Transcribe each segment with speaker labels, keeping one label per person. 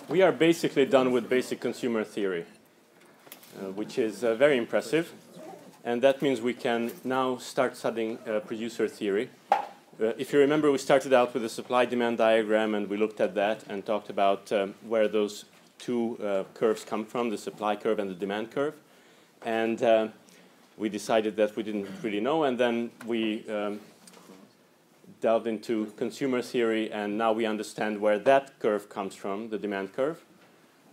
Speaker 1: we are basically done with basic consumer theory, which is very impressive. And that means we can now start studying producer theory. If you remember, we started out with a supply-demand diagram, and we looked at that and talked about where those two curves come from, the supply curve and the demand curve. And we decided that we didn't really know, and then we delved into consumer theory, and now we understand where that curve comes from, the demand curve.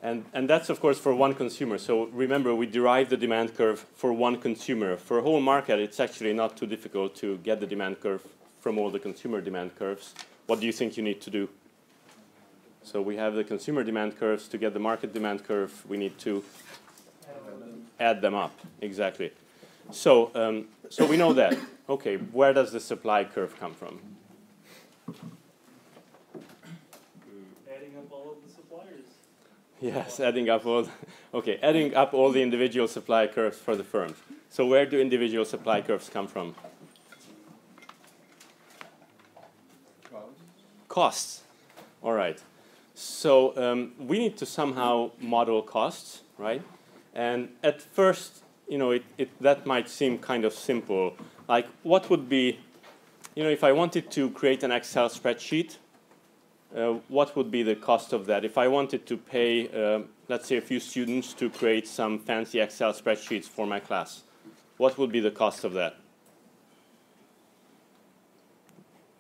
Speaker 1: And that's, of course, for one consumer. So remember, we derived the demand curve for one consumer. For a whole market, it's actually not too difficult to get the demand curve from all the consumer demand curves. What do you think you need to do? So we have the consumer demand curves. To get the market demand curve, we need to add them up. Exactly. So, so we know that. OK, where does the supply curve come from?
Speaker 2: Adding up all of the suppliers.
Speaker 1: Yes, adding up all. OK, adding up all the individual supply curves for the firms. So where do individual supply curves come from? Costs. All right. So we need to somehow model costs, right? And at first, you know, that might seem kind of simple. Like, what would be, you know, if I wanted to create an Excel spreadsheet, what would be the cost of that? If I wanted to pay, let's say, a few students to create some fancy Excel spreadsheets for my class, what would be the cost of that?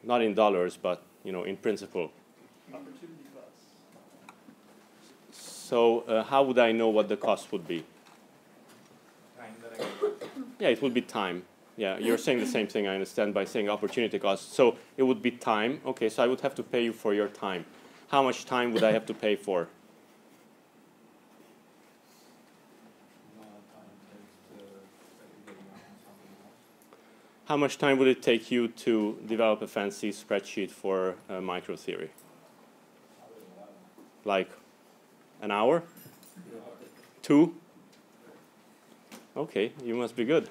Speaker 1: Not in dollars, but, you know, in principle.
Speaker 2: Opportunity costs.
Speaker 1: So how would I know what the cost would be?
Speaker 2: Time that I get.
Speaker 1: Yeah, it would be time. Yeah, you're saying the same thing, I understand, by saying opportunity cost. So it would be time. OK, so I would have to pay you for your time. How much time would I have to pay for? How much time would it take you to develop a fancy spreadsheet for micro theory? Like an hour? 2? OK, you must be good.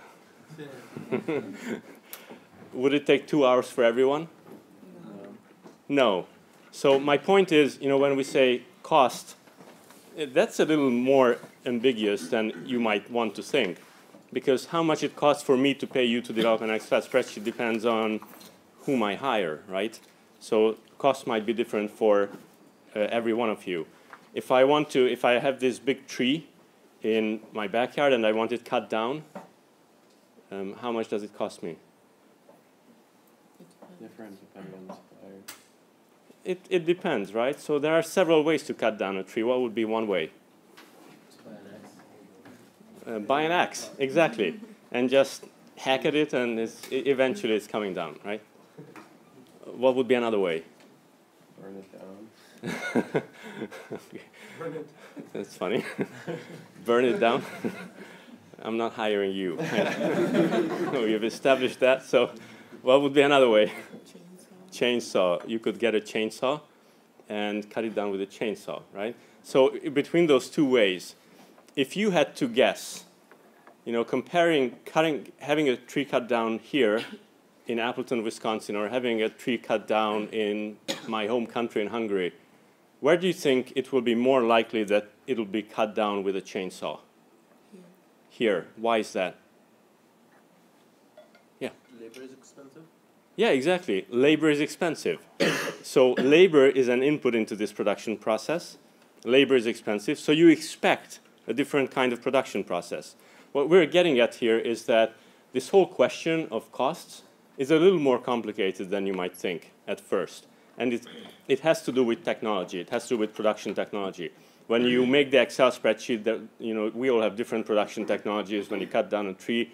Speaker 1: Would it take 2 hours for everyone? No. So my point is, you know, when we say cost, that's a little more ambiguous than you might want to think. Because how much it costs for me to pay you to develop an Excel spreadsheet depends on whom I hire, right? So cost might be different for every one of you. If I have this big tree in my backyard and I want it cut down, how much does it cost me?
Speaker 3: Different depending on the supplier.
Speaker 1: It depends, right? So there are several ways to cut down a tree. What would be one way? Buy an axe, exactly. And just hack at it, and eventually it's coming down, right? What would be another way?
Speaker 3: Burn it down.
Speaker 2: Burn it.
Speaker 1: That's funny. Burn it down? I'm not hiring you. We've established that. So what would be another way? Chainsaw. You could get a chainsaw and cut it down with a chainsaw, right? So between those two ways, if you had to guess, you know, having a tree cut down here in Appleton, Wisconsin, or having a tree cut down in my home country in Hungary, where do you think it will be more likely that it'll be cut down with a chainsaw? Here. Why is that? Yeah.
Speaker 3: Labor is expensive?
Speaker 1: Yeah, exactly. Labor is expensive. So labor is an input into this production process. Labor is expensive. So you expect a different kind of production process. What we're getting at here is that this whole question of costs is a little more complicated than you might think at first. And it has to do with technology. It has to do with production technology. When you make the Excel spreadsheet, that, you know, we all have different production technologies. When you cut down a tree,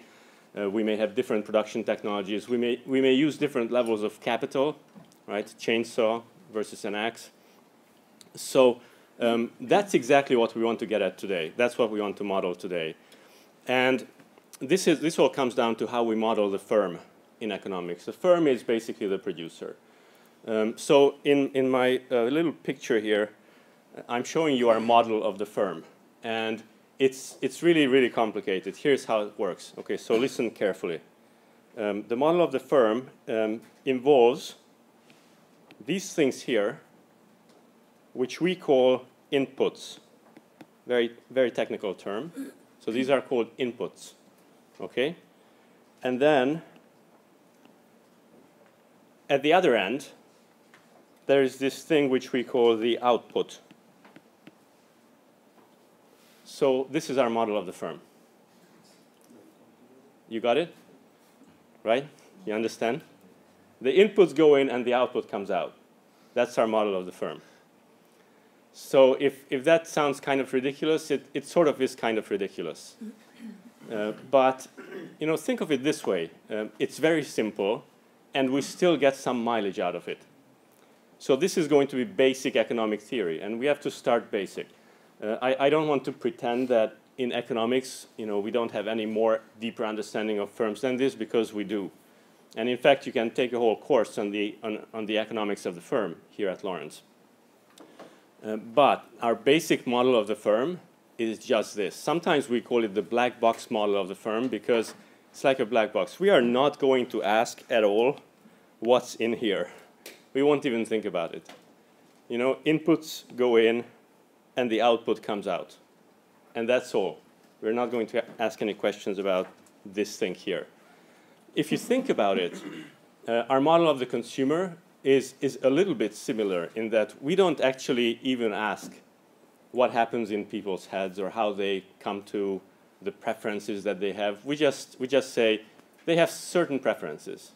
Speaker 1: we may have different production technologies. We may use different levels of capital, right? Chainsaw versus an axe. So that's exactly what we want to get at today. That's what we want to model today. And this all comes down to how we model the firm in economics. The firm is basically the producer. So in my little picture here, I'm showing you our model of the firm. And it's really, really complicated. Here's how it works. OK, so listen carefully. The model of the firm involves these things here, which we call inputs. Very, very technical term. So these are called inputs, okay? And then at the other end, there is this thing which we call the output. So this is our model of the firm. You got it? Right? You understand? The inputs go in and the output comes out. That's our model of the firm. So if that sounds kind of ridiculous, it sort of is kind of ridiculous. But you know, think of it this way. It's very simple, and we still get some mileage out of it. So this is going to be basic economic theory, and we have to start basic. I don't want to pretend that in economics, you know, we don't have any more deeper understanding of firms than this, because we do. And in fact, you can take a whole course on the economics of the firm here at Lawrence. But our basic model of the firm is just this. Sometimes we call it the black box model of the firm, because it's like a black box. We are not going to ask at all what's in here. We won't even think about it. You know, inputs go in and the output comes out. And that's all. We're not going to ask any questions about this thing here. If you think about it, our model of the consumer is a little bit similar in that we don't actually even ask what happens in people's heads or how they come to the preferences that they have. We just say they have certain preferences.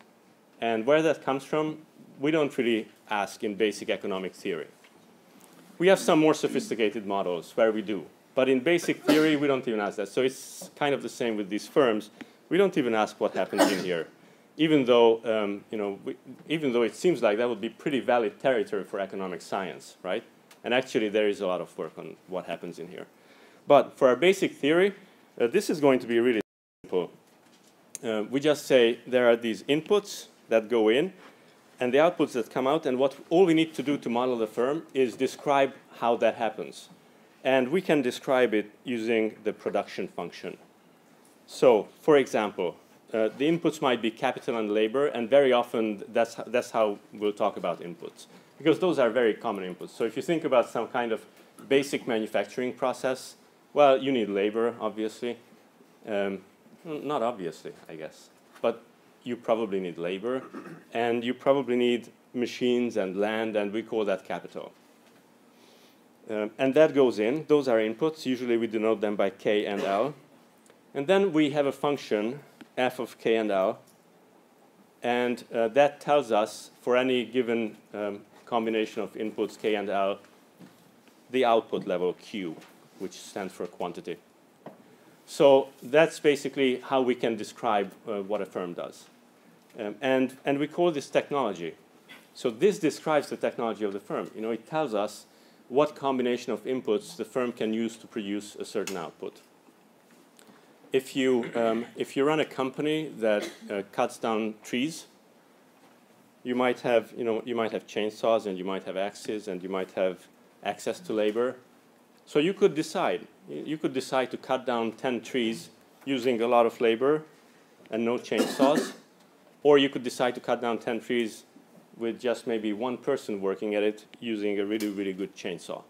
Speaker 1: And where that comes from, we don't really ask in basic economic theory. We have some more sophisticated models where we do. But in basic theory, we don't even ask that. So it's kind of the same with these firms. We don't even ask what happens in here, even though, you know, even though it seems like that would be pretty valid territory for economic science, right? And actually, there is a lot of work on what happens in here. But for our basic theory, this is going to be really simple. We just say there are these inputs that go in, and the outputs that come out, and all we need to do to model the firm is describe how that happens. And we can describe it using the production function. So, for example, the inputs might be capital and labor, and very often that's how we'll talk about inputs, because those are very common inputs. So if you think about some kind of basic manufacturing process, well, you need labor, obviously. Not obviously, I guess, but you probably need labor, and you probably need machines and land, and we call that capital. And that goes in. Those are inputs. Usually we denote them by K and L. And then we have a function, f of K and L, and that tells us, for any given combination of inputs K and L, the output level Q, which stands for quantity. So that's basically how we can describe what a firm does. And we call this technology. So this describes the technology of the firm. You know, it tells us what combination of inputs the firm can use to produce a certain output. If you run a company that cuts down trees, you might have chainsaws, and you might have axes, and you might have access to labor. So you could decide. You could decide to cut down 10 trees using a lot of labor and no chainsaws, or you could decide to cut down 10 trees with just maybe one person working at it using a really, really good chainsaw.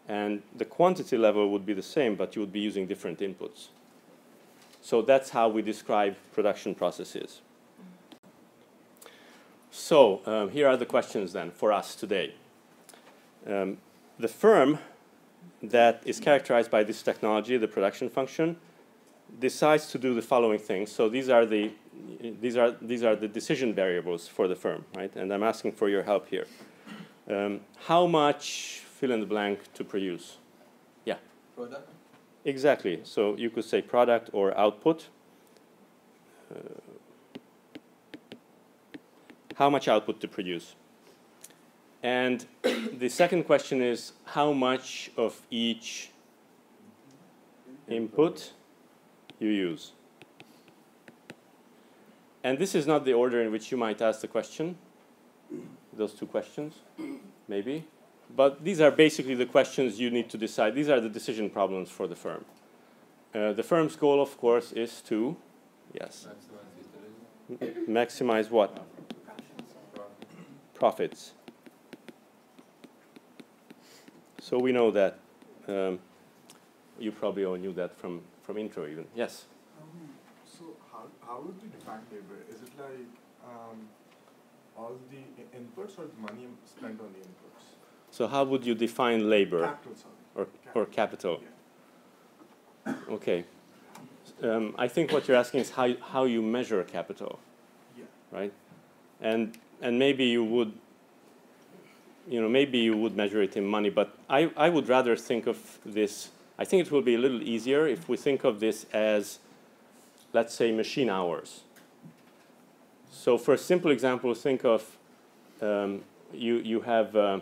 Speaker 1: And the quantity level would be the same, but you would be using different inputs. So that's how we describe production processes. So here are the questions then for us today. The firm that is characterized by this technology, the production function, decides to do the following things. So these are the decision variables for the firm, right? And I'm asking for your help here. How much fill in the blank to produce? Yeah.
Speaker 3: Product?
Speaker 1: Exactly. So you could say product or output. How much output to produce? And the second question is, how much of each input you use? And this is not the order in which you might ask the question, those two questions, maybe. But these are basically the questions you need to decide. These are the decision problems for the firm. The firm's goal, of course, is to, yes, maximize what? Profits. So we know that. You probably all knew that from intro even. Yes?
Speaker 4: So how would we define labor? Is it like all the inputs or the money spent on the inputs?
Speaker 1: So how would you define labor?
Speaker 4: Capital, sorry.
Speaker 1: Or capital?
Speaker 4: Yeah.
Speaker 1: Okay. I think what you're asking is how you measure capital,
Speaker 4: Yeah.
Speaker 1: right? And maybe you would, maybe you would measure it in money, but I would rather think of this. I think it will be a little easier if we think of this as, let's say, machine hours. So for a simple example, think of you have a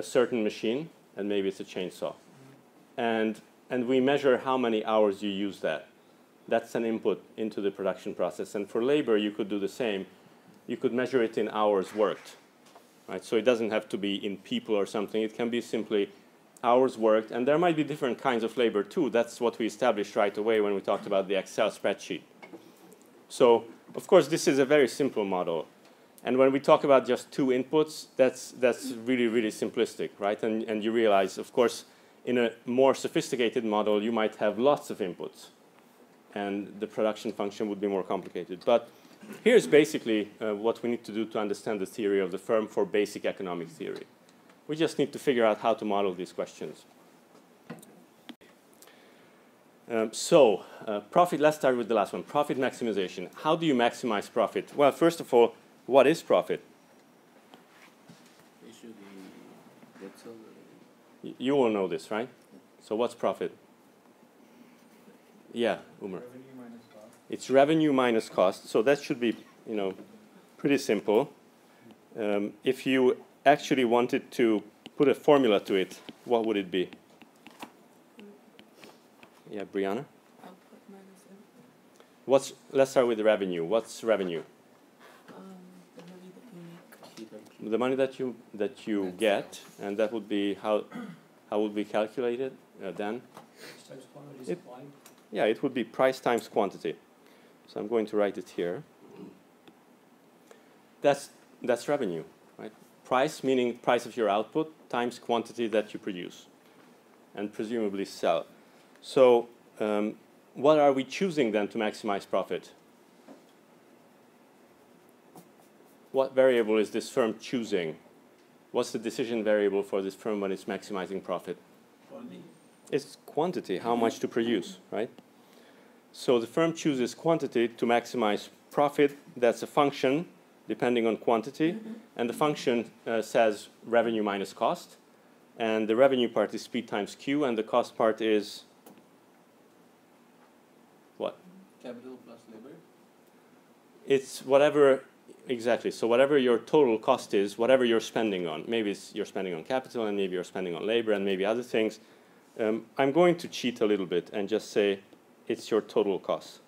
Speaker 1: certain machine, and maybe it's a chainsaw, and we measure how many hours you use that. That's an input into the production process. And for labor, you could do the same. You could measure it in hours worked, right? So it doesn't have to be in people or something. It can be simply hours worked. And there might be different kinds of labor too. That's what we established right away when we talked about the Excel spreadsheet. So, of course, this is a very simple model. And when we talk about just two inputs, that's really, really simplistic, right? And you realize, of course, in a more sophisticated model, you might have lots of inputs, and the production function would be more complicated. But here's basically what we need to do to understand the theory of the firm for basic economic theory. We just need to figure out how to model these questions. Profit, let's start with the last one, profit maximization. How do you maximize profit? Well, first of all, what is profit? You all know this, right? So what's profit? Yeah, Umar.
Speaker 2: Revenue minus cost.
Speaker 1: It's revenue minus cost. So that should be, pretty simple. If you actually wanted to put a formula to it, what would it be? Yeah, Brianna?
Speaker 5: Output minus input.
Speaker 1: Let's start with the revenue. What's revenue?
Speaker 5: The money that you make.
Speaker 1: The money that you get, and that would be how would we calculate it then?
Speaker 2: Times quantity supply.
Speaker 1: Yeah, it would be price times quantity. So I'm going to write it here. That's revenue, right? Price meaning price of your output times quantity that you produce and presumably sell. So what are we choosing then to maximize profit? What variable is this firm choosing? What's the decision variable for this firm when it's maximizing profit?
Speaker 2: Quantity.
Speaker 1: It's quantity, how much to produce, right? So the firm chooses quantity to maximize profit. That's a function depending on quantity. And the function says revenue minus cost. And the revenue part is P times Q, and the cost part is what?
Speaker 3: Capital plus labor?
Speaker 1: It's whatever, exactly. So whatever your total cost is, whatever you're spending on. Maybe you're spending on capital, and maybe you're spending on labor, and maybe other things. I'm going to cheat a little bit and just say it's your total cost.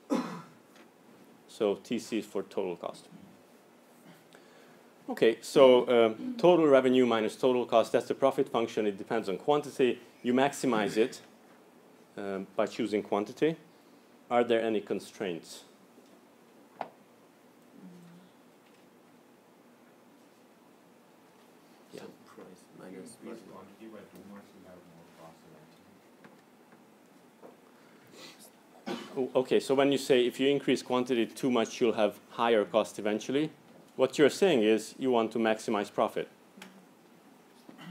Speaker 1: So TC is for total cost. Okay, so total revenue minus total cost, that's the profit function. It depends on quantity. You maximize it by choosing quantity. Are there any constraints? Yeah.
Speaker 3: So price minus
Speaker 6: Increase quantity by too much, you have more cost eventually.
Speaker 1: Okay, so when you say if you increase quantity too much, you'll have higher cost eventually, what you're saying is you want to maximize profit.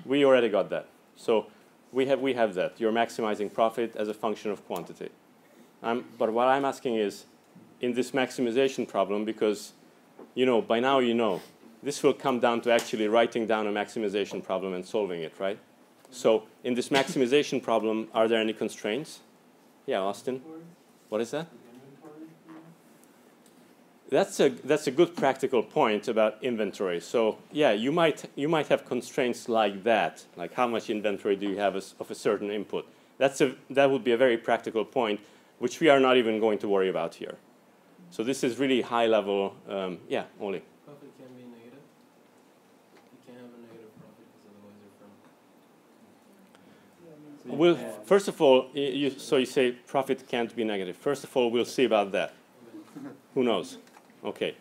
Speaker 1: We already got that. So we have that. You're maximizing profit as a function of quantity. But what I'm asking is, in this maximization problem, because by now this will come down to actually writing down a maximization problem and solving it, right? So in this maximization problem, are there any constraints? Yeah, Austin. What is that? That's a good practical point about inventory. So yeah, you might have constraints like that, like how much inventory do you have of a certain input. That would be a very practical point, which we are not even going to worry about here. So this is really high level. Yeah, Oli.
Speaker 3: Profit can be negative. You can't have a negative profit because otherwise you're from.
Speaker 1: Well, first of all, so you say profit can't be negative. First of all, we'll see about that. Who knows? Okay.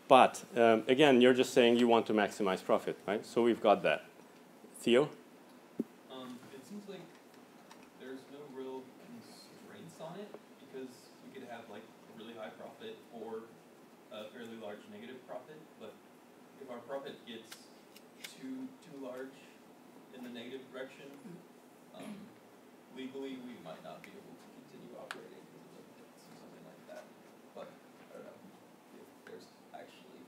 Speaker 1: But again, you're just saying you want to maximize profit, right? So we've got that. Theo?
Speaker 2: It's
Speaker 3: fairly large negative profit, but if our profit gets too large in the negative direction, legally we might not be able to continue operating because of limits or something like that. But I don't know if there's actually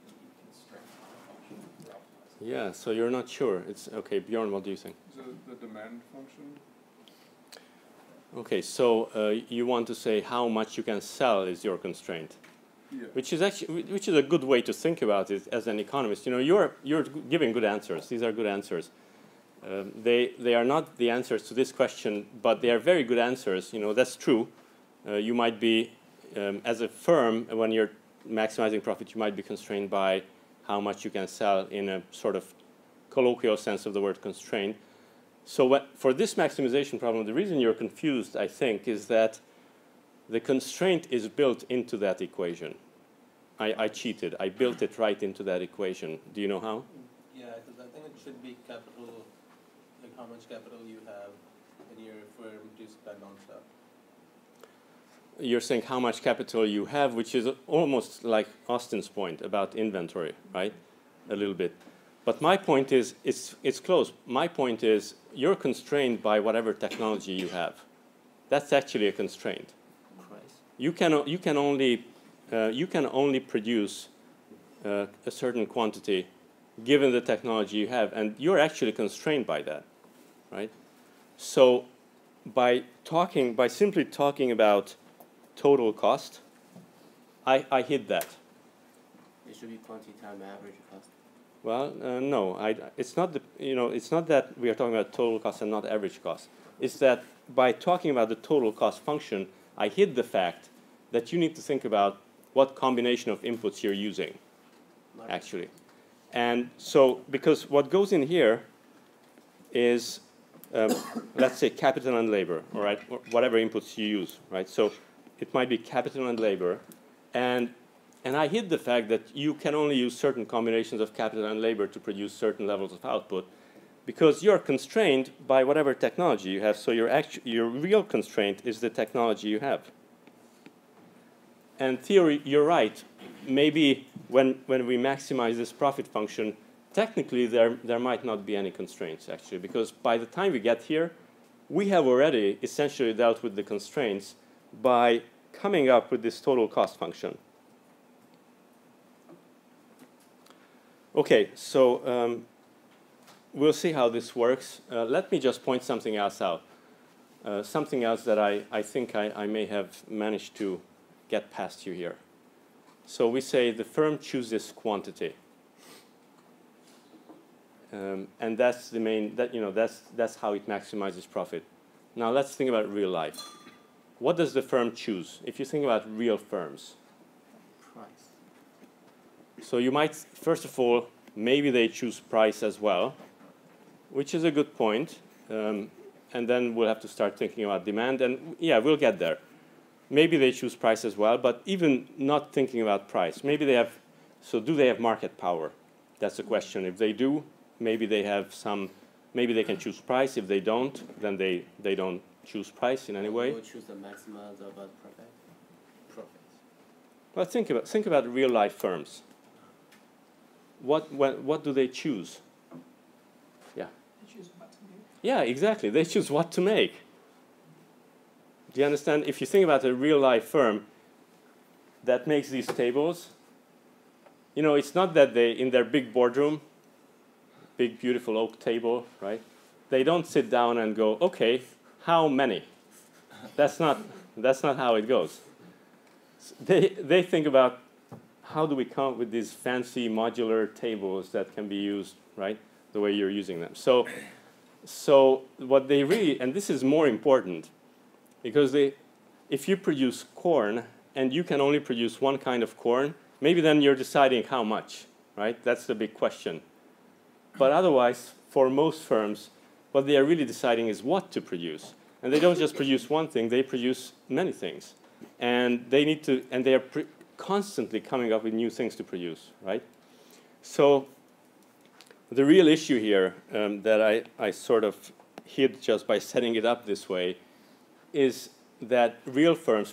Speaker 3: any constraint on the function for optimizing.
Speaker 1: Yeah, so you're not sure. It's okay, Bjorn, what do you think?
Speaker 2: The demand function.
Speaker 1: Okay, so you want to say how much you can sell is your constraint,
Speaker 2: Yeah.
Speaker 1: which is a good way to think about it as an economist. You know, you're giving good answers. These are good answers. They are not the answers to this question, but they are very good answers. You know, that's true. You might be, as a firm, when you're maximizing profit, you might be constrained by how much you can sell in a sort of colloquial sense of the word constraint. So for this maximization problem, the reason you're confused, I think, is that the constraint is built into that equation. I cheated. I built it right into that equation. Do you know how?
Speaker 7: Yeah, because I think it should be capital, like how much capital you have in your firm to spend on stuff.
Speaker 1: You're saying how much capital you have, which is almost like Austin's point about inventory, right? A little bit. But my point is, it's close. My point is, you're constrained by whatever technology you have. That's actually a constraint.
Speaker 7: Price.
Speaker 1: You can only produce a certain quantity given the technology you have, and you're actually constrained by that, right? So by simply talking about total cost, I hid that.
Speaker 7: It should be quantity time average cost.
Speaker 1: Well, no, it's not it's not that we are talking about total cost and not average cost. It's that by talking about the total cost function, I hid the fact that you need to think about what combination of inputs you're using, actually. And so, because what goes in here is, let's say, capital and labor, all right, or whatever inputs you use, right? So it might be capital and labor, and I hid the fact that you can only use certain combinations of capital and labor to produce certain levels of output, because you're constrained by whatever technology you have. So your real constraint is the technology you have. And theory, you're right. Maybe when we maximize this profit function, technically there might not be any constraints, actually, because by the time we get here, we have already essentially dealt with the constraints by coming up with this total cost function. Okay, so we'll see how this works. Let me just point something else out. Something else that I think I may have managed to get past you here. So we say the firm chooses quantity. And that's the main, that's how it maximizes profit. Now let's think about real life. What does the firm choose? If you think about real firms.
Speaker 7: Price.
Speaker 1: So you might, first of all, maybe they choose price as well, which is a good point. And then we'll have to start thinking about demand. And yeah, we'll get there. Maybe they choose price as well, but even not thinking about price, maybe they have, so do they have market power? That's the question. If they do, maybe they have some, maybe they can choose price. If they don't, then they don't choose price in any way.
Speaker 7: They will choose the maximize about profits.
Speaker 1: Well, think about real life firms. What do they choose? Yeah.
Speaker 5: They choose what to make.
Speaker 1: Yeah, exactly. They choose what to make. Do you understand? If you think about a real life firm that makes these tables, you know, it's not that they, in their big boardroom, big beautiful oak table, right? They don't sit down and go, okay, how many? That's not how it goes. They think about, how do we come up with these fancy modular tables that can be used, right, the way you're using them. So what they really, and this is more important, because if you produce corn and you can only produce one kind of corn, maybe then you're deciding how much, right? That's the big question. But otherwise, for most firms, what they are really deciding is what to produce. And they don't just produce one thing, they produce many things. And they need to, and they are constantly coming up with new things to produce, right? So the real issue here that I sort of hid just by setting it up this way is that real firms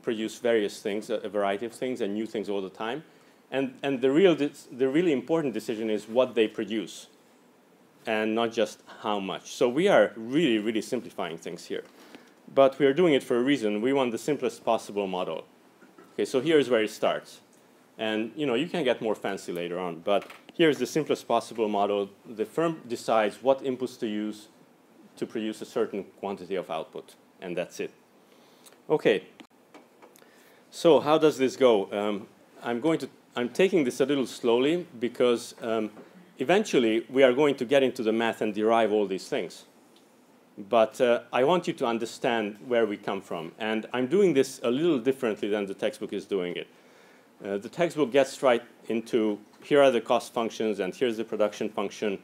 Speaker 1: produce various things, a variety of things, and new things all the time. And the really important decision is what they produce, and not just how much. So we are really, really simplifying things here. But we are doing it for a reason. We want the simplest possible model. Okay, so here's where it starts. And you can get more fancy later on, but here's the simplest possible model. The firm decides what inputs to use to produce a certain quantity of output, and that's it. Okay. So how does this go? I'm taking this a little slowly because eventually we are going to get into the math and derive all these things. But I want you to understand where we come from, and I'm doing this a little differently than the textbook is doing it. The textbook gets right into, here are the cost functions, and here's the production function.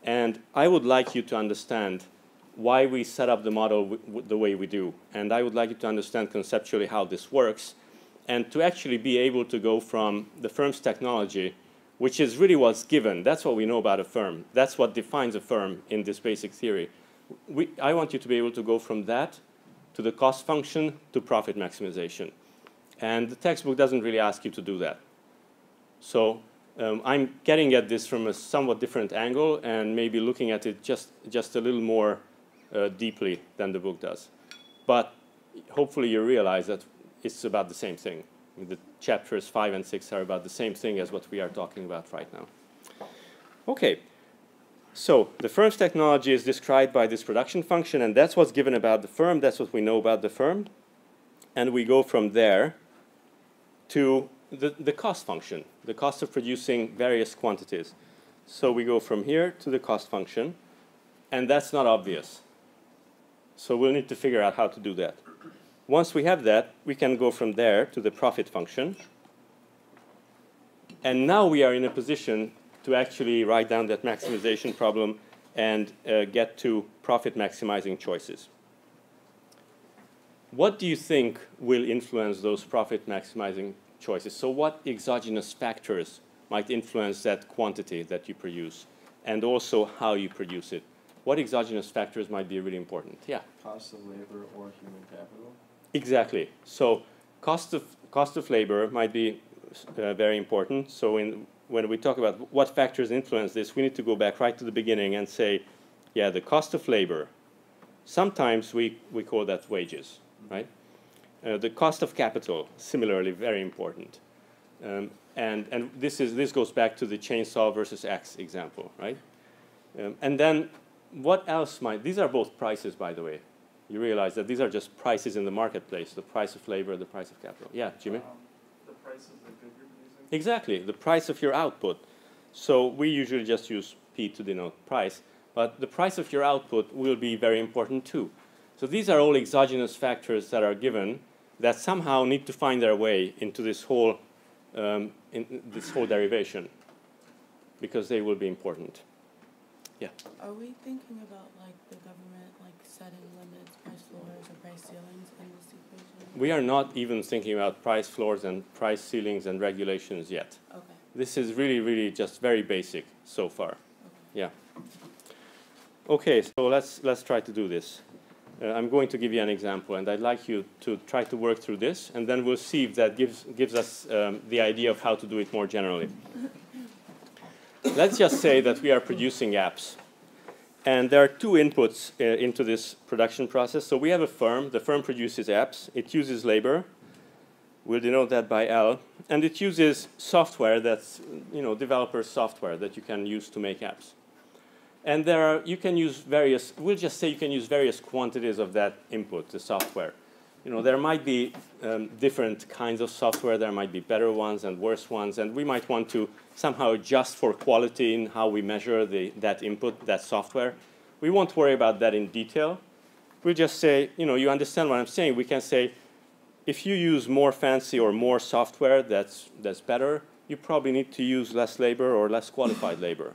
Speaker 1: And I would like you to understand why we set up the model the way we do. And I would like you to understand conceptually how this works, and to actually be able to go from the firm's technology, which is really what's given. That's what we know about a firm. That's what defines a firm in this basic theory. I want you to be able to go from that to the cost function to profit maximization. And the textbook doesn't really ask you to do that. So I'm getting at this from a somewhat different angle and maybe looking at it just a little more deeply than the book does. But hopefully you realize that it's about the same thing. The chapters 5 and 6 are about the same thing as what we are talking about right now. Okay. So the firm's technology is described by this production function, and that's what's given about the firm. That's what we know about the firm. And we go from there to the cost function, the cost of producing various quantities. So we go from here to the cost function, and that's not obvious. So we'll need to figure out how to do that. Once we have that, we can go from there to the profit function. And now we are in a position to actually write down that maximization problem and get to profit maximizing choices. What do you think will influence those profit maximizing choices? So what exogenous factors might influence that quantity that you produce, and also how you produce it? What exogenous factors might be really important? Yeah?
Speaker 8: Cost of labor or human capital?
Speaker 1: Exactly. So cost of labor might be very important. So when we talk about what factors influence this, we need to go back right to the beginning and say, yeah, the cost of labor. Sometimes we call that wages. Right? The cost of capital, similarly, very important. And this goes back to the chainsaw versus axe example, right? And then what else might, these are both prices, by the way. You realize that these are just prices in the marketplace, the price of labor, the price of capital. Yeah, Jimmy?
Speaker 2: The price of the good you're producing?
Speaker 1: Exactly, the price of your output. So we usually just use P to denote price, but the price of your output will be very important too. So these are all exogenous factors that are given that somehow need to find their way into this whole derivation, because they will be important. Yeah.
Speaker 5: Are we thinking about like the government like setting limits, price floors, or price ceilings in this equation?
Speaker 1: We are not even thinking about price floors and price ceilings and regulations yet.
Speaker 5: Okay.
Speaker 1: This is really, really just very basic so far.
Speaker 5: Okay.
Speaker 1: Yeah. Okay, so let's try to do this. I'm going to give you an example, and I'd like you to try to work through this, and then we'll see if that gives us the idea of how to do it more generally. Let's just say that we are producing apps. And there are two inputs into this production process. So we have a firm. The firm produces apps. It uses labor. We'll denote that by L. And it uses software that's, developer software that you can use to make apps. And you can use various, we'll just say you can use various quantities of that input, the software. There might be different kinds of software. There might be better ones and worse ones. And we might want to somehow adjust for quality in how we measure that input, that software. We won't worry about that in detail. We'll just say, you understand what I'm saying. We can say, if you use more fancy or more software that's better, you probably need to use less labor or less qualified labor.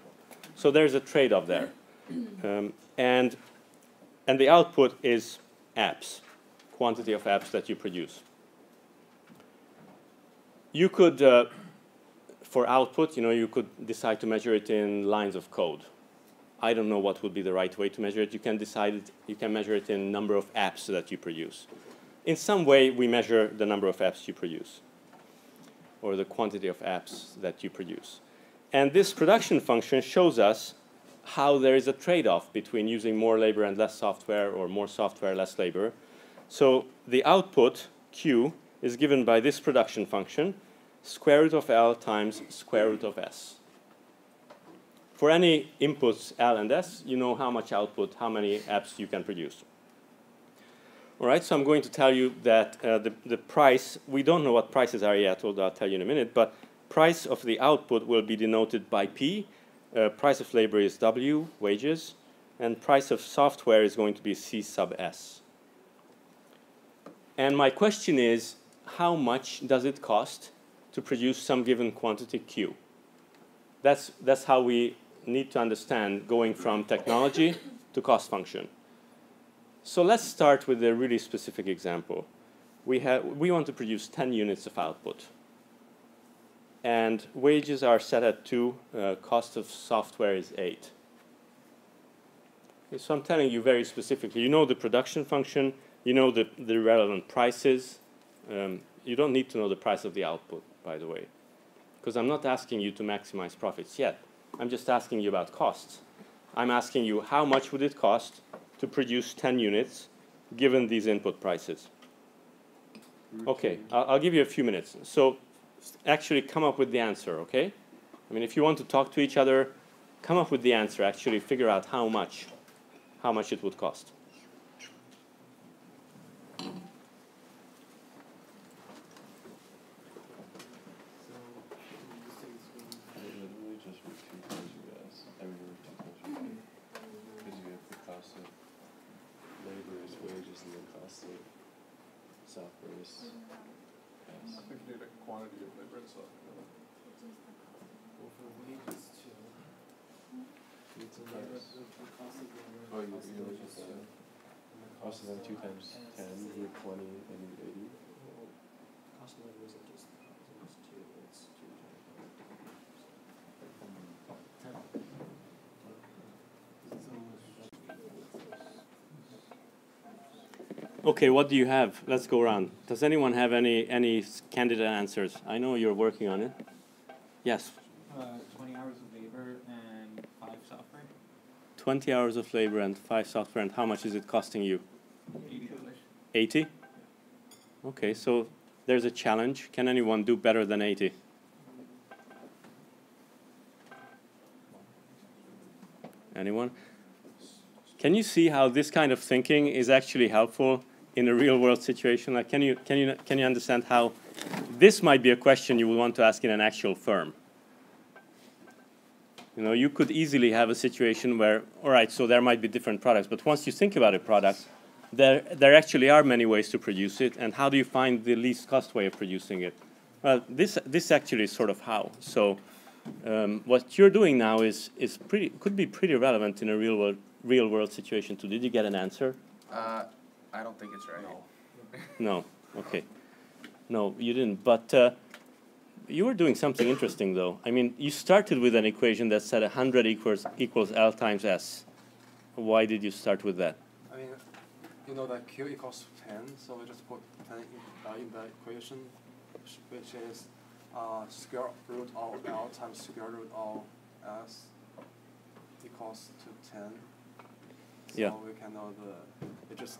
Speaker 1: So there's a trade-off there. And the output is apps, quantity of apps that you produce. You could, for output, you could decide to measure it in lines of code. I don't know what would be the right way to measure it. You can decide you can measure it in number of apps that you produce. in some way, we measure the number of apps you produce, or the quantity of apps that you produce. And this production function shows us how there is a trade-off between using more labor and less software, or more software, less labor. So the output, Q, is given by this production function, square root of L times square root of S. For any inputs L and S, you know how much output, how many apps you can produce. All right, so I'm going to tell you that the price, we don't know what prices are yet, although I'll tell you in a minute, but price of the output will be denoted by P. Price of labor is W, wages, and price of software is going to be C sub S. And my question is, how much does it cost to produce some given quantity Q? That's how we need to understand going from technology to cost function. So let's start with a really specific example. We want to produce 10 units of output. And wages are set at 2, cost of software is 8. Okay, so I'm telling you very specifically, you know the production function, you know the relevant prices. You don't need to know the price of the output, by the way, because I'm not asking you to maximize profits yet. I'm just asking you about costs. I'm asking you how much would it cost to produce 10 units given these input prices. Okay, I'll give you a few minutes. So actually come up with the answer, okay? I mean, if you want to talk to each other, come up with the answer. Actually figure out how much it would cost.
Speaker 8: Literally just with 2 times US. I mean, with 2 times UK. Because you have the cost of labor is wages and the cost of software is S.
Speaker 3: I think you need a quantity of labor and software.
Speaker 2: Well, for wages too. It's a labor, the cost of labor.
Speaker 8: Oh, you
Speaker 2: cost of
Speaker 8: look
Speaker 2: wages
Speaker 8: at
Speaker 2: too.
Speaker 8: that.
Speaker 2: And the
Speaker 8: Cost of them 2 times
Speaker 2: S
Speaker 8: 10,
Speaker 2: is
Speaker 8: you're 20 and you're 80.
Speaker 2: Well, cost of labor isn't just the cost, it's two, it's 2 times 10.
Speaker 1: Okay, what do you have? Let's go around. Does anyone have any candidate answers? I know you're working on it. Yes.
Speaker 9: 20 hours of labor and 5 software.
Speaker 1: 20 hours of labor and 5 software, and how much is it costing you?
Speaker 9: $80.
Speaker 1: 80? Okay, so there's a challenge. Can anyone do better than 80? Anyone? Can you see how this kind of thinking is actually helpful in a real-world situation? Like, can you understand how this might be a question you would want to ask in an actual firm? You know, you could easily have a situation where, all right, so there might be different products, but once you think about a product, there actually are many ways to produce it, and how do you find the least cost way of producing it? Well, this actually is sort of how. So what you're doing now could be pretty relevant in a real world situation too. Did you get an answer?
Speaker 3: I don't think it's right.
Speaker 1: No. Okay. No, you didn't. But you were doing something interesting, though. I mean, you started with an equation that said 100 equals L times S. Why did you start with that?
Speaker 10: I mean, you know that Q equals 10, so we just put 10 in the equation, which is square root of L times square root of S equals to 10. So
Speaker 1: Yeah.
Speaker 10: we can know we just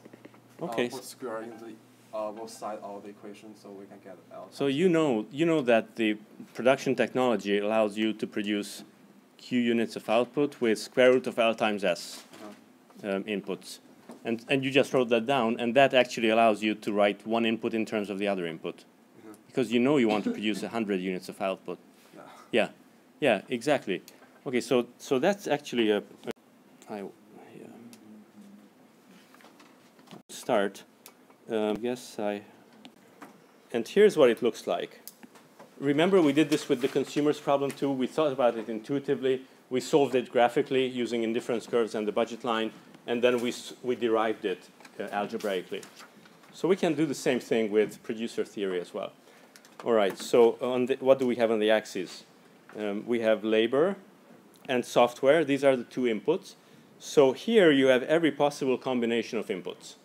Speaker 1: Okay.
Speaker 10: put square in the both sides of the equation, so we can get L.
Speaker 1: So you know that the production technology allows you to produce Q units of output with square root of L times S inputs. And you just wrote that down, and that actually allows you to write one input in terms of the other input. Because you know you want to produce 100 units of output. Yeah, exactly. Okay, so that's actually start. And here's what it looks like. Remember, we did this with the consumers problem too. We thought about it intuitively. We solved it graphically using indifference curves and the budget line, and then we derived it algebraically. So we can do the same thing with producer theory as well. All right, so what do we have on the axis? We have labor and software. These are the two inputs. So here you have every possible combination of inputs.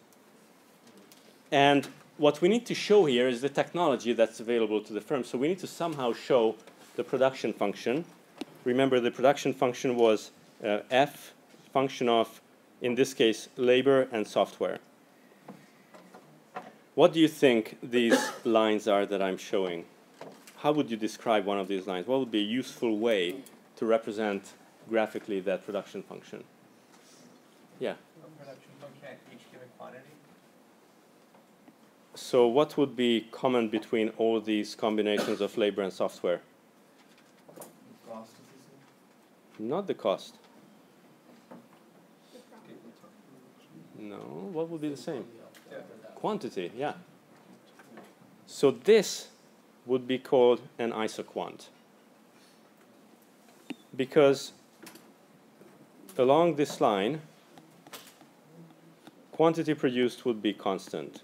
Speaker 1: And what we need to show here is the technology that's available to the firm. So we need to somehow show the production function. Remember, the production function was F, function of, in this case, labor and software. What do you think these lines are that I'm showing? How would you describe one of these lines? What would be a useful way to represent graphically that production function? Yeah.
Speaker 3: Production function at each given quantity.
Speaker 1: So what would be common between all these combinations of labor and software?
Speaker 2: Cost is the same.
Speaker 1: Not the cost. No, what would be the same? Quantity, yeah. So this would be called an isoquant. Because along this line, quantity produced would be constant.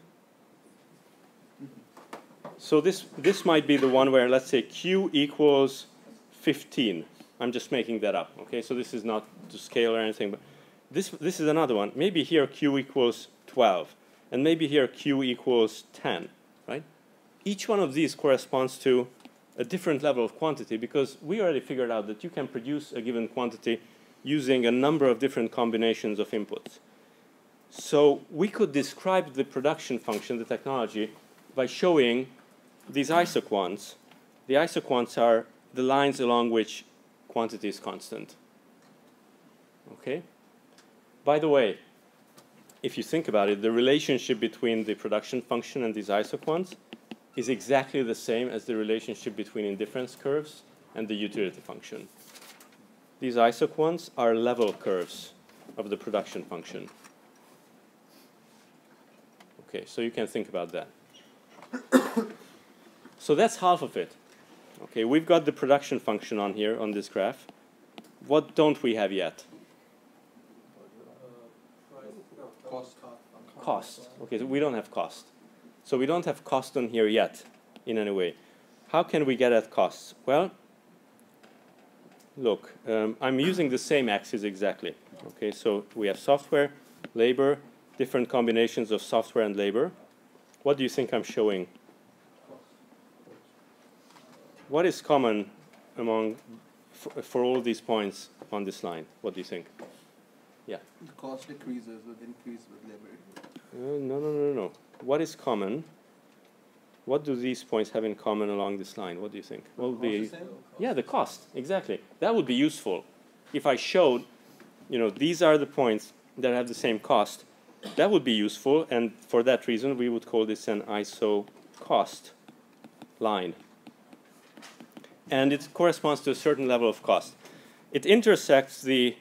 Speaker 1: So this might be the one where, let's say, Q equals 15. I'm just making that up, okay? So this is not to scale or anything, but this is another one. Maybe here Q equals 12, and maybe here Q equals 10, right? Each one of these corresponds to a different level of quantity, because we already figured out that you can produce a given quantity using a number of different combinations of inputs. So we could describe the production function, the technology, by showing these isoquants. The isoquants are the lines along which quantity is constant. Okay? By the way, if you think about it, the relationship between the production function and these isoquants is exactly the same as the relationship between indifference curves and the utility function. These isoquants are level curves of the production function. Okay, so you can think about that. So that's half of it. Okay, we've got the production function on here on this graph. What don't we have yet? Cost. Okay, so we don't have cost. So we don't have cost on here yet in any way. How can we get at costs? Well, look, I'm using the same axis exactly. Okay, so we have software, labor, different combinations of software and labor. What do you think I'm showing? What is common among, for all these points on this line? What do you think? Yeah.
Speaker 7: The cost decreases with increase with labor.
Speaker 1: No. What is common? What do these points have in common along this line? What do you think? What would be? Yeah, the cost. Exactly. That would be useful. If I showed, these are the points that have the same cost, that would be useful. And for that reason, we would call this an isocost line. And it corresponds to a certain level of cost. It intersects the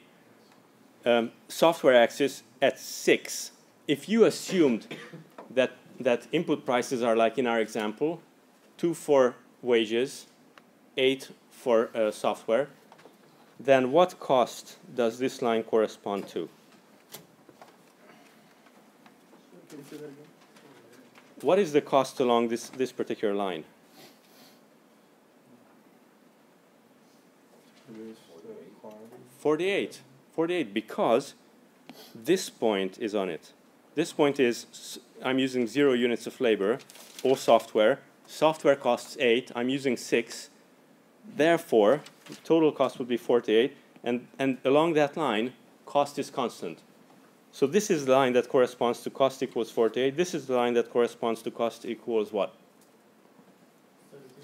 Speaker 1: software axis at 6. If you assumed that input prices are like in our example, 2 for wages, 8 for software, then what cost does this line correspond to? What is the cost along this particular line? 48. 48, because this point is on it. This point is, I'm using 0 units of labor, or software. Software costs 8, I'm using 6. Therefore, total cost would be 48, and along that line, cost is constant. So this is the line that corresponds to cost equals 48. This is the line that corresponds to cost equals what?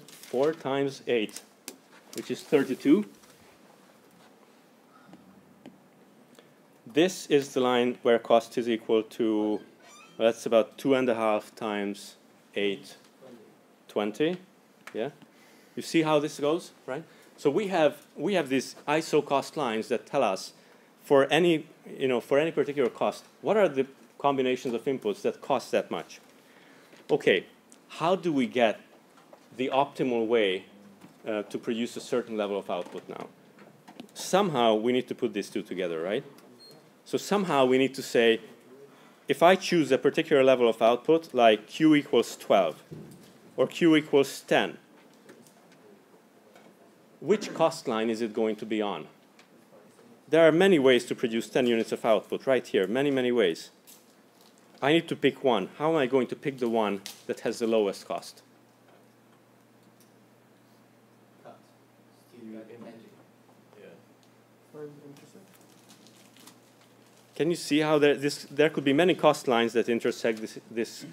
Speaker 1: 4 times 8, which is 32. This is the line where cost is equal to, well, that's about 2.5 times 8, 20. Yeah, you see how this goes, right? So we have these isocost lines that tell us for any particular cost, what are the combinations of inputs that cost that much? Okay, how do we get the optimal way to produce a certain level of output now? Somehow we need to put these two together, right? So somehow we need to say, if I choose a particular level of output, like Q equals 12, or Q equals 10, which cost line is it going to be on? There are many ways to produce 10 units of output, right here, many, many ways. I need to pick one. How am I going to pick the one that has the lowest cost?
Speaker 7: Cost.
Speaker 8: You
Speaker 7: That
Speaker 8: in-
Speaker 7: engine.
Speaker 8: Yeah.
Speaker 10: Find intersect.
Speaker 1: Can you see how there could be many cost lines that intersect this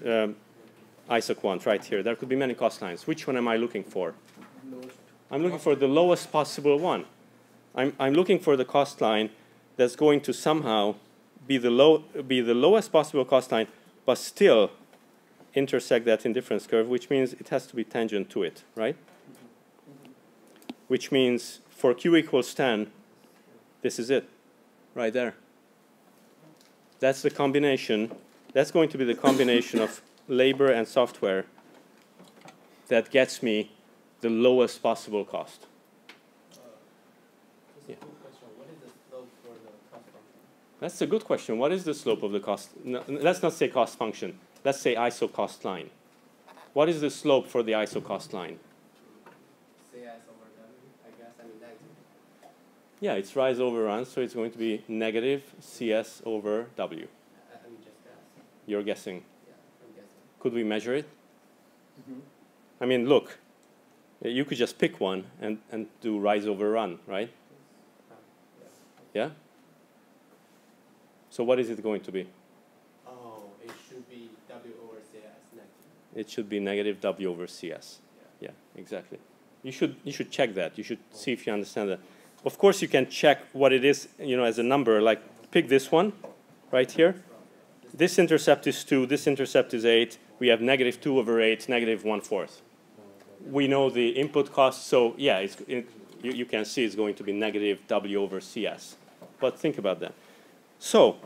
Speaker 1: isoquant right here? There could be many cost lines. Which one am I looking for? I'm looking for the lowest possible one. I'm looking for the cost line that's going to somehow be the lowest possible cost line, but still intersect that indifference curve, which means it has to be tangent to it, right? Which means for q equals 10, this is it, right there. That's the combination. That's going to be the combination of labor and software that gets me the lowest possible cost.
Speaker 7: Just a quick question. What is the slope for the cost function?
Speaker 1: That's a good question. What is the slope of the cost? No, let's not say cost function. Let's say isocost line. What is the slope for the isocost line?
Speaker 7: CS over W, I guess. I mean, negative.
Speaker 1: Yeah, it's rise over run, so it's going to be negative CS over W.
Speaker 7: I'm just guessing.
Speaker 1: You're guessing.
Speaker 7: Yeah, I'm guessing.
Speaker 1: Could we measure it? I mean, look, you could just pick one and do rise over run, right? Yeah? So what is it going to be?
Speaker 7: Oh, it should be W over CS negative.
Speaker 1: It should be negative W over CS. Yeah, exactly. You should check that. You should see if you understand that. Of course, you can check what it is, as a number. Like, pick this one right here. This intercept is 2. This intercept is 8. We have negative 2 over 8, negative 1/4. We know the input cost, so yeah, you can see it's going to be negative W over CS. But think about that. So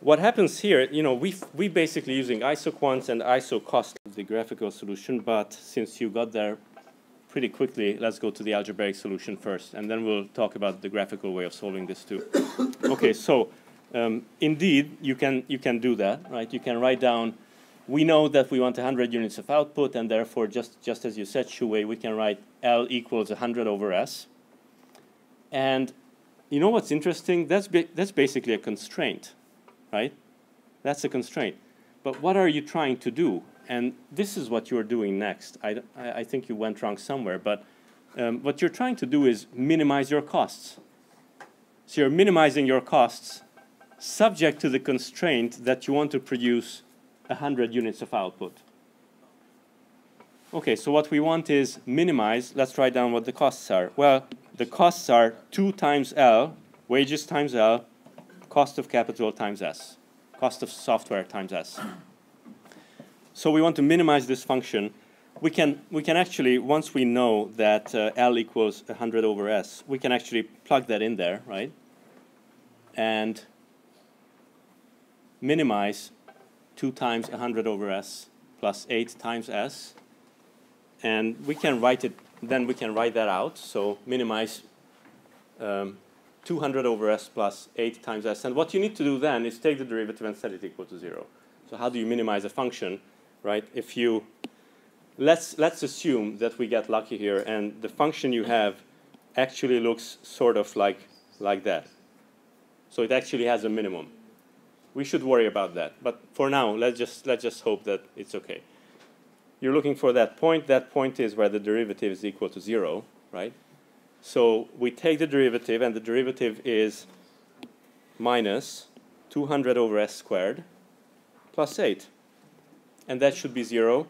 Speaker 1: what happens here, we basically using isoquants and isocost the graphical solution, but since you got there pretty quickly, let's go to the algebraic solution first, and then we'll talk about the graphical way of solving this too. Okay, so indeed, you can do that, right? You can write down, we know that we want 100 units of output, and therefore, just as you said, Shuwei, we can write L equals 100 over S. And you know what's interesting? That's basically a constraint, right? That's a constraint. But what are you trying to do? And this is what you're doing next. I think you went wrong somewhere, but what you're trying to do is minimize your costs. So you're minimizing your costs subject to the constraint that you want to produce 100 units of output. Okay, so what we want is minimize. Let's write down what the costs are. Well, the costs are 2 times L, wages times L, cost of capital times S, cost of software times S. So we want to minimize this function. We can actually, once we know that L equals 100 over S, we can actually plug that in there, right? And minimize 2 times 100 over S plus 8 times S. And we can write it, then we can write that out. So minimize 200 over S plus 8 times S. And what you need to do then is take the derivative and set it equal to 0. So how do you minimize a function, right? If you, let's assume that we get lucky here and the function you have actually looks sort of like that. So it actually has a minimum. We should worry about that. But for now, let's just hope that it's okay. You're looking for that point. That point is where the derivative is equal to 0, right? So we take the derivative, and the derivative is minus 200 over S squared plus 8. And that should be 0.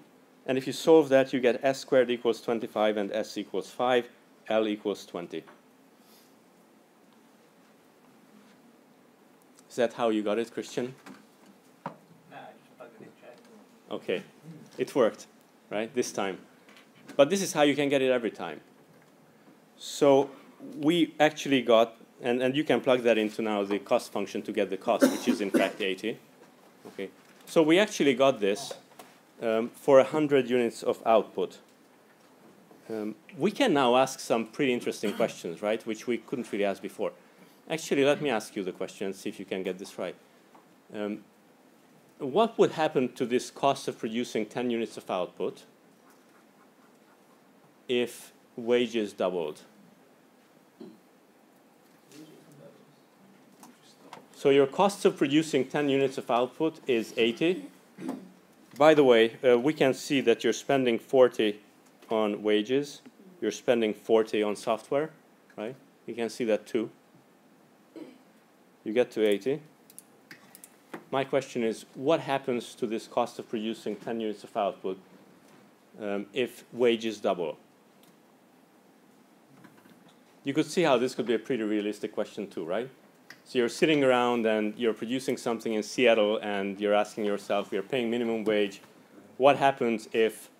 Speaker 1: And if you solve that, you get S squared equals 25 and S equals 5, L equals 20. Is that how you got it, Christian?
Speaker 9: Nah, I just plugged it in check.
Speaker 1: Okay. It worked, right, this time. But this is how you can get it every time. So we actually got, and you can plug that into now the cost function to get the cost, which is in fact 80. Okay. So we actually got this for 100 units of output. We can now ask some pretty interesting questions, right, which we couldn't really ask before. Actually, let me ask you the question and see if you can get this right. What would happen to this cost of producing 10 units of output if wages doubled? So your costs of producing 10 units of output is 80. By the way, we can see that you're spending 40 on wages. You're spending 40 on software, right? You can see that too. You get to 80. My question is, what happens to this cost of producing 10 units of output if wages double? You could see how this could be a pretty realistic question too, right? So you're sitting around and you're producing something in Seattle and you're asking yourself, you're paying minimum wage. What happens if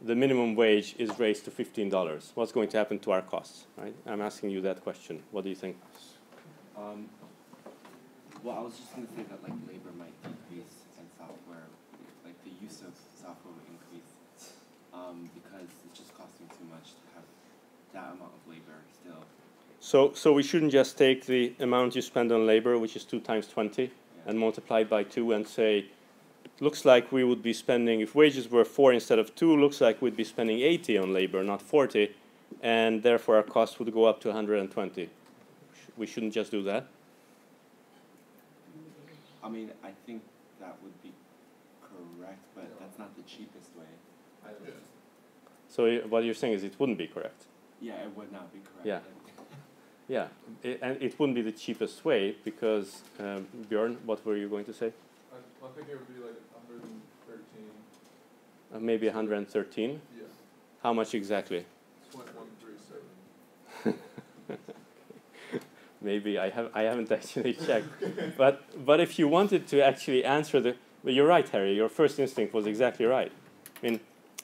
Speaker 1: the minimum wage is raised to $15? What's going to happen to our costs, right? I'm asking you that question. What do you think?
Speaker 11: Well, I was just going to say that like labor might decrease and software, like the use of software would increase because it's just costing too much to have that amount of labor still.
Speaker 1: So we shouldn't just take the amount you spend on labor, which is 2 times 20, and multiply it by 2 and say, looks like we would be spending, if wages were 4 instead of 2, looks like we'd be spending 80 on labor, not 40, and therefore our cost would go up to 120. We shouldn't just do that.
Speaker 11: I mean, I think that would be correct, but that's not the cheapest way.
Speaker 1: So what you're saying is it wouldn't be correct.
Speaker 11: Yeah, it would not be correct.
Speaker 1: Yeah. Yeah, and it wouldn't be the cheapest way because, Bjorn, what were you going to say?
Speaker 4: I think it would be like 113.
Speaker 1: Maybe 113?
Speaker 4: Yeah.
Speaker 1: How much exactly?
Speaker 4: 137.
Speaker 1: Maybe I haven't actually checked. But if you wanted to actually answer but you're right, Harry, your first instinct was exactly right. I mean,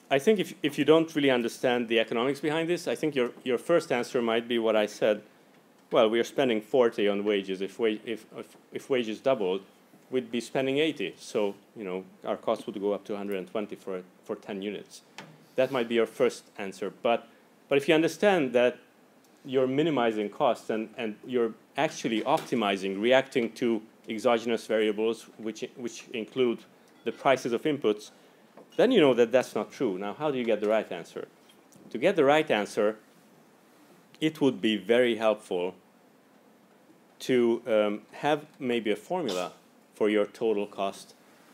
Speaker 1: I think if you don't really understand the economics behind this, I think your first answer might be what I said. Well, we are spending 40 on wages. If wages doubled, we'd be spending 80. So, you know, our costs would go up to 120 for 10 units. That might be your first answer. But if you understand that you're minimizing costs and you're actually optimizing, reacting to exogenous variables, which include the prices of inputs, then you know that that's not true. Now, how do you get the right answer? To get the right answer, it would be very helpful to have maybe a formula for your total cost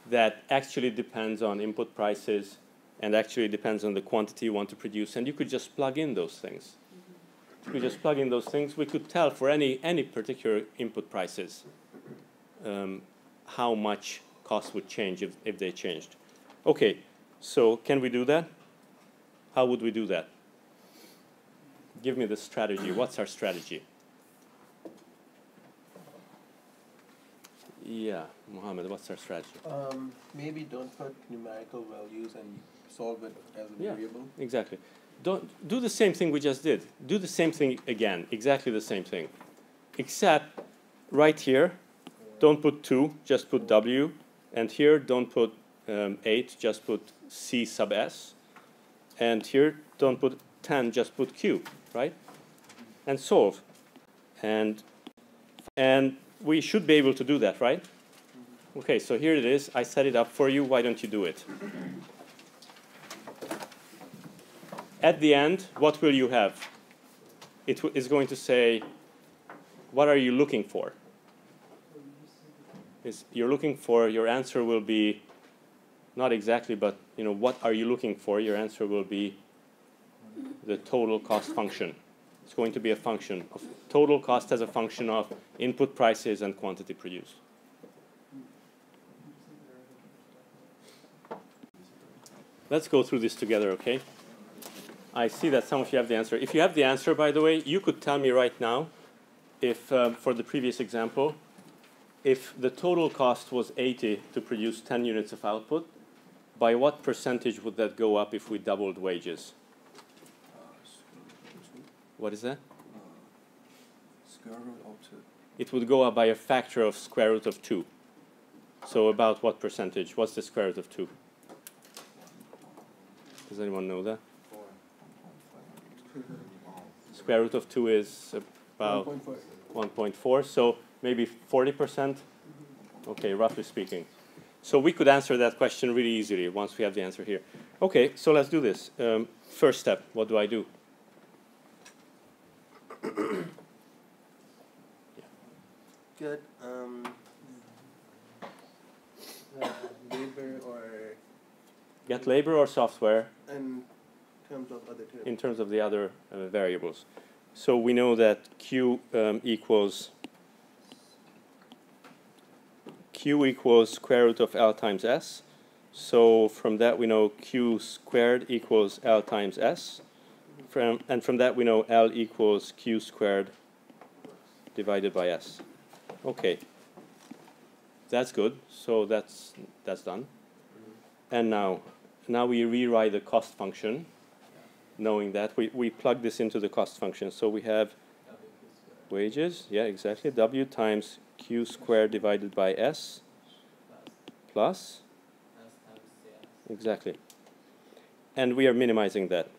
Speaker 1: that actually depends on input prices and actually depends on the quantity you want to produce. And you could just plug in those things. If we just plug in those things, we could tell for any particular input prices how much costs would change if they changed. Okay, so can we do that? How would we do that? Give me the strategy. What's our strategy? Yeah, Mohammed, what's our strategy?
Speaker 7: Maybe don't put numerical values and solve it as a variable.
Speaker 1: Exactly. Don't do the same thing we just did. Do the same thing again, exactly the same thing. Except right here, don't put 2, just put W. And here, don't put 8, just put C sub S. And here, don't put 10, just put Q, right? And solve. And we should be able to do that, right? Okay, so here it is. I set it up for you. Why don't you do it? At the end, what will you have? It is going to say, what are you looking for? You're looking for, your answer will be, not exactly, but you know, what are you looking for? Your answer will be the total cost function. It's going to be a function of total cost as a function of input prices and quantity produced. Let's go through this together, okay? I see that some of you have the answer. If you have the answer, by the way, you could tell me right now if, for the previous example, if the total cost was 80 to produce 10 units of output, by what percentage would that go up if we doubled wages? What is that?
Speaker 10: Square root of 2.
Speaker 1: It would go up by a factor of square root of 2. So about what percentage? What's the square root of 2? Does anyone know that?
Speaker 10: 4.
Speaker 1: Square root of 2 is about 1.4. So maybe 40%? Okay, roughly speaking. So we could answer that question really easily once we have the answer here. Okay, so let's do this. First step, what do I do?
Speaker 7: Good.
Speaker 1: Get labor or software
Speaker 7: And terms of other terms.
Speaker 1: in terms of the other variables. So we know that Q equals square root of L times S. So from that we know Q squared equals L times S. And from that we know L equals Q squared divided by S. Okay. That's good. So that's done. And now we rewrite the cost function, knowing that we plug this into the cost function. So we have wages, yeah, exactly, W times Q squared divided by S plus, exactly. And we are minimizing that.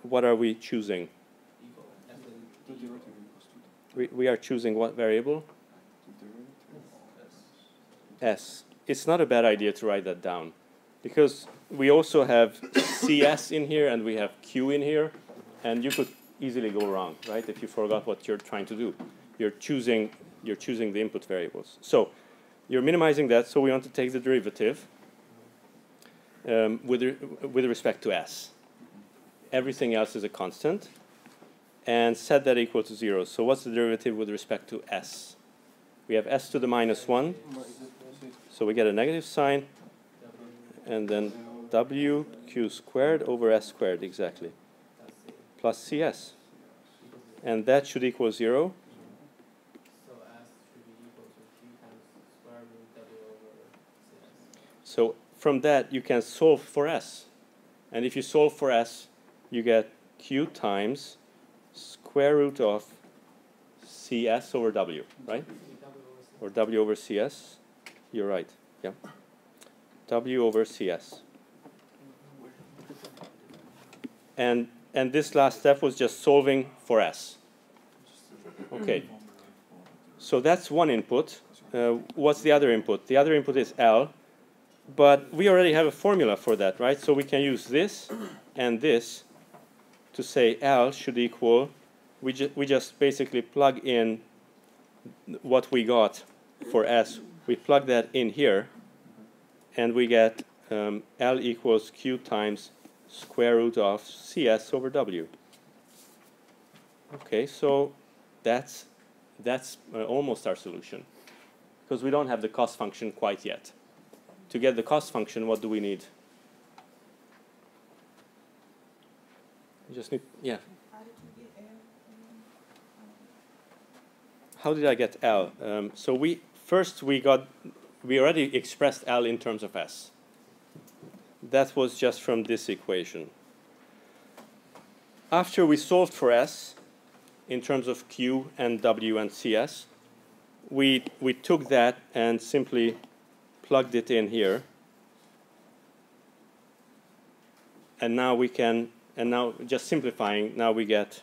Speaker 1: What are we choosing?
Speaker 8: The derivative equals to
Speaker 1: We are choosing what variable?
Speaker 8: the derivative.
Speaker 1: S. It's not a bad idea to write that down, because we also have CS in here and we have Q in here, and you could easily go wrong, right? If you forgot what you're trying to do, you're choosing the input variables. So you're minimizing that. So we want to take the derivative with respect to S. Everything else is a constant, and set that equal to 0. So what's the derivative with respect to S? We have S to the minus 1. So we get a negative sign, and then W Q squared over S squared, exactly, plus CS. And that should equal 0.
Speaker 7: So S should be equal to Q times square root W over CS.
Speaker 1: So from that, you can solve for S. And if you solve for S, you get Q times square root of CS over W, right? Or W over CS. You're right, yeah. W over CS. And this last step was just solving for S. Okay. So that's one input. What's the other input? The other input is L. But we already have a formula for that, right? So we can use this and this to say L should equal, we just basically plug in what we got for S. We plug that in here, and we get L equals Q times square root of CS over W. Okay, so that's almost our solution, because we don't have the cost function quite yet. To get the cost function, what do we need? You just need, yeah. How did I get L? So we already expressed L in terms of S. That was just from this equation. After we solved for S in terms of Q and W and CS, we took that and simply plugged it in here. And now we can, and now just simplifying, now we get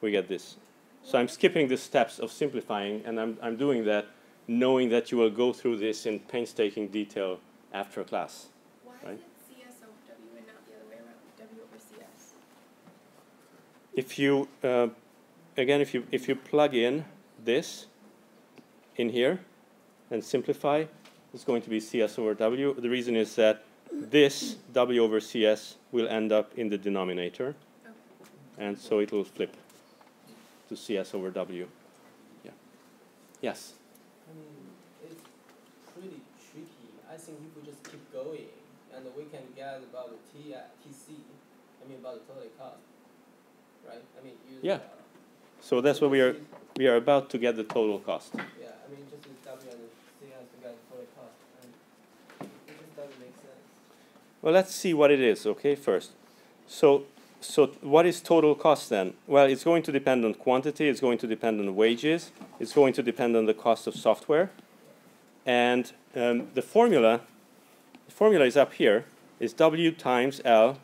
Speaker 1: this. So I'm skipping the steps of simplifying, and I'm doing that knowing that you will go through this in painstaking detail after class.
Speaker 12: Why
Speaker 1: right?
Speaker 12: is it CS over W and not the other way around, W over CS?
Speaker 1: If you, again, if you plug in this in here and simplify, it's going to be CS over W. The reason is that this W over CS will end up in the denominator, and so it will flip to CS over W. Yeah. Yes?
Speaker 7: I mean, it's pretty tricky. I think if we just keep going, and we can get about the TC, I mean about the total cost, right? I mean,
Speaker 1: Yeah. So that's what we are about to get the total cost.
Speaker 7: Yeah, I mean just use W and CS to get the total cost, and it just doesn't make sense.
Speaker 1: Well, let's see what it is, okay, first. So what is total cost then? Well, it's going to depend on quantity, it's going to depend on wages, it's going to depend on the cost of software. And the formula is up here, is W times L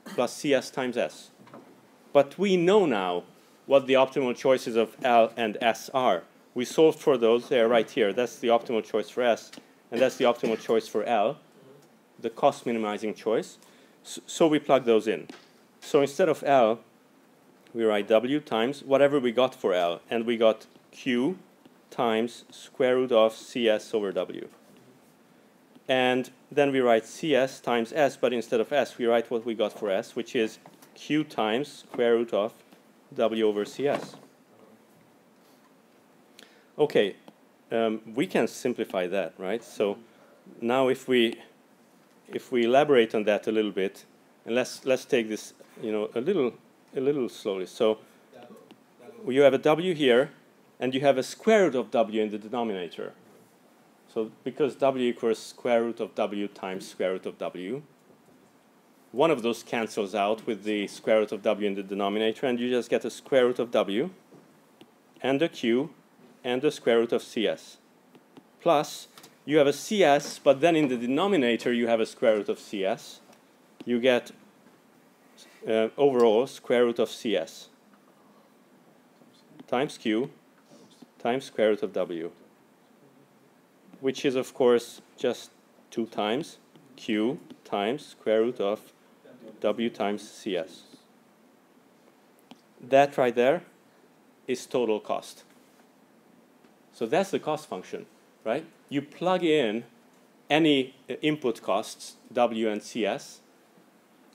Speaker 1: plus CS times S. But we know now what the optimal choices of L and S are. We solved for those, they are right here. That's the optimal choice for S, and that's the optimal choice for L, the cost minimizing choice. So we plug those in. So instead of L, we write W times whatever we got for L, and we got Q times square root of CS over W. And then we write CS times S, but instead of S, we write what we got for S, which is Q times square root of W over CS. Okay, we can simplify that, right? So now if we elaborate on that a little bit, and let's take this, you know, a little slowly. So you have a W here, and you have a square root of W in the denominator. So because W equals square root of W times square root of W, one of those cancels out with the square root of W in the denominator, and you just get a square root of W and a Q and the square root of CS. Plus, you have a CS, but then in the denominator you have a square root of CS. You get overall square root of CS times Q times square root of W, which is, of course, just 2 times Q times square root of W times CS. That right there is total cost. So that's the cost function, right? You plug in any input costs, W and CS,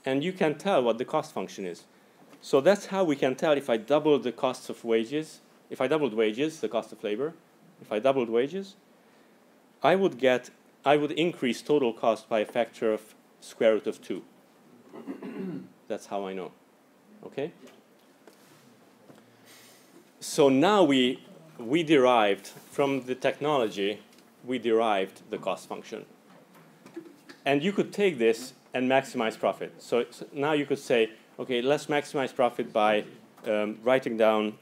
Speaker 1: and you can tell what the cost function is. So that's how we can tell if I double the costs of wages, if I doubled wages, the cost of labor, if I doubled wages, I would increase total cost by a factor of square root of 2. That's how I know, okay? So now we derived from the technology, we derived the cost function. And you could take this and maximize profit. So now you could say, okay, let's maximize profit by writing down,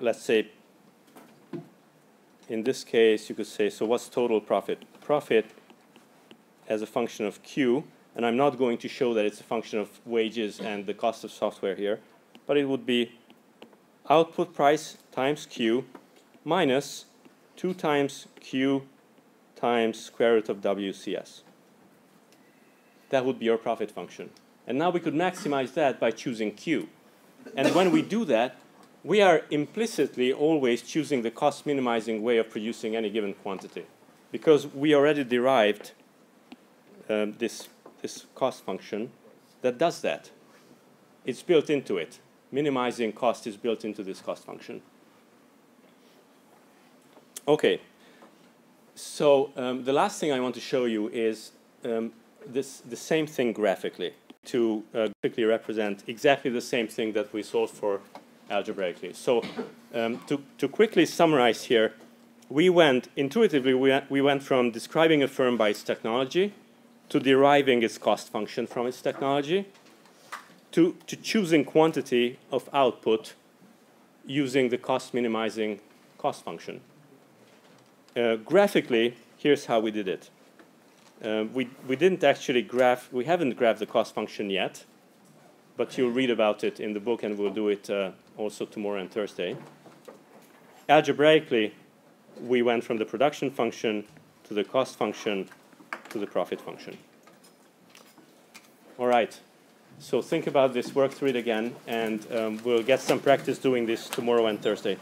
Speaker 1: let's say, in this case, you could say, so what's total profit? Profit as a function of Q, and I'm not going to show that it's a function of wages and the cost of software here, but it would be output price times Q minus 2 times Q times square root of WCS. That would be your profit function. And now we could maximize that by choosing Q. And when we do that, we are implicitly always choosing the cost minimizing way of producing any given quantity, because we already derived this cost function that does that. It's built into it. Minimizing cost is built into this cost function. Okay, so the last thing I want to show you is the same thing graphically, to quickly represent exactly the same thing that we solved for algebraically. So to quickly summarize here, we went from describing a firm by its technology to deriving its cost function from its technology to choosing quantity of output using the cost minimizing cost function. Graphically, here's how we did it. We didn't actually we haven't graphed the cost function yet, but you'll read about it in the book, and we'll do it also tomorrow and Thursday. Algebraically, we went from the production function to the cost function to the profit function. All right, so think about this, work through it again, and we'll get some practice doing this tomorrow and Thursday.